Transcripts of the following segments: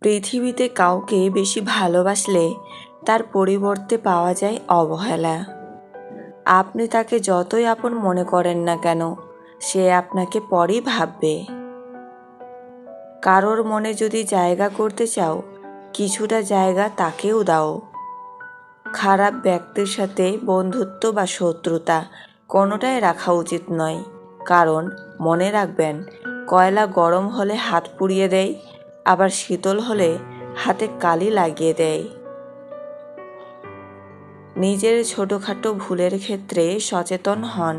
পৃথিবীতে কাউকে বেশি ভালোবাসলে তার পরিবর্তে পাওয়া যায় অবহেলা। আপনি তাকে যতই আপন মনে করেন না কেন, সে আপনাকে পরই ভাববে। কারোর মনে যদি জায়গা করতে চাও, কিছুটা জায়গা তাকেও দাও। খারাপ ব্যক্তির সাথে বন্ধুত্ব বা শত্রুতা কোনোটাই রাখা উচিত নয়, কারণ মনে রাখবেন, কয়লা গরম হলে হাত পুড়িয়ে দেয়, আবার শীতল হলে হাতে কালি লাগিয়ে দেয়। নিজের ছোটোখাটো ভুলের ক্ষেত্রে সচেতন হন,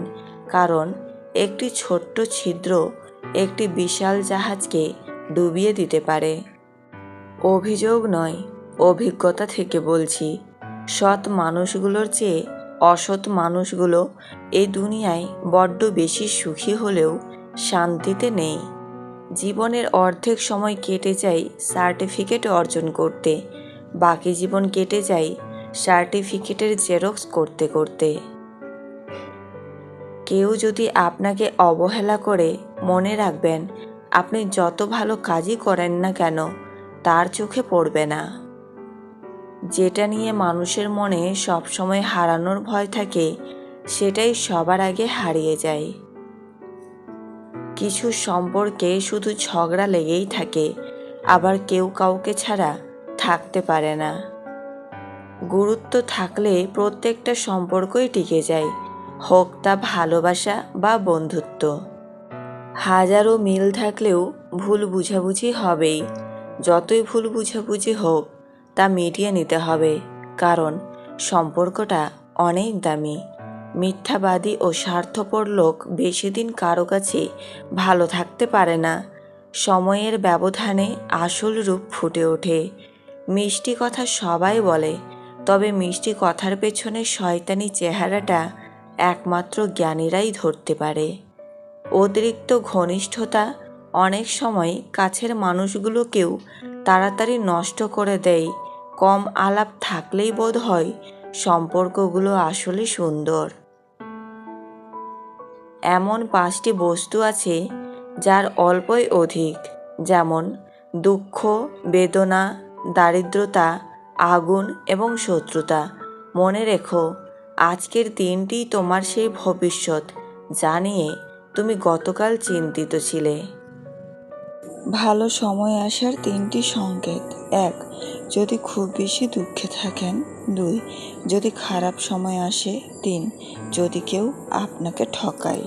কারণ একটি ছোট্ট ছিদ্র একটি বিশাল জাহাজকে ডুবিয়ে দিতে পারে। অভিযোগ নয়, অভিজ্ঞতা থেকে বলছি, সৎ মানুষগুলোর চেয়ে অসৎ মানুষগুলো এই দুনিয়ায় বড্ড বেশি সুখী হলেও শান্তিতে নেই। জীবনের অর্ধেক সময় কেটে যায় সার্টিফিকেট অর্জন করতে, বাকি জীবন কেটে যায় সার্টিফিকেটের জেরক্স করতে করতে। কেউ যদি আপনাকে অবহেলা করে, মনে রাখবেন, আপনি যত ভালো কাজই করেন না কেন তার চোখে পড়বে না। যেটা নিয়ে মানুষের মনে সবসময় হারানোর ভয় থাকে, সেটাই সবার আগে হারিয়ে যায়। কিছু সম্পর্কে শুধু ঝগড়া লেগেই থাকে, আবার কেউ কাউকে ছাড়া থাকতে পারে না। গুরুত্ব থাকলে প্রত্যেকটা সম্পর্কই টিকে যায়, হোক তা ভালোবাসা বা বন্ধুত্ব। হাজারো মিল থাকলেও ভুল বুঝাবুঝি হবেই। যতই ভুল বুঝাবুঝি হোক, তা মিটিয়ে নিতে হবে, কারণ সম্পর্কটা অনেক দামি। মিথ্যাবাদী ও স্বার্থপর লোক বেশি দিন কারো কাছে ভালো থাকতে পারে না। সময়ের ব্যবধানে আসল রূপ ফুটে ওঠে। মিষ্টি কথা সবাই বলে, তবে মিষ্টি কথার পেছনে শয়তানি চেহারাটা একমাত্র জ্ঞানীরাই ধরতে পারে। অতিরিক্ত ঘনিষ্ঠতা অনেক সময় কাছের মানুষগুলোকেও তাড়াতাড়ি নষ্ট করে দেয়। কম আলাপ থাকলেই বোধ হয় সম্পর্কগুলো আসলে সুন্দর। এমন 5টি বস্তু আছে যার অল্পই অধিক, যেমন দুঃখ, বেদনা, দারিদ্রতা, আগুন এবং শত্রুতা। মনে রেখো, আজকের দিনটিই তোমার সেই ভবিষ্যৎ যা নিয়ে তুমি গতকাল চিন্তিত ছিলে। ভালো সময় আসার 3টি সংকেত: 1. যদি খুব বেশি দুঃখে থাকেন। 2. যদি খারাপ সময় আসে। 3. যদি কেউ আপনাকে ঠকায়।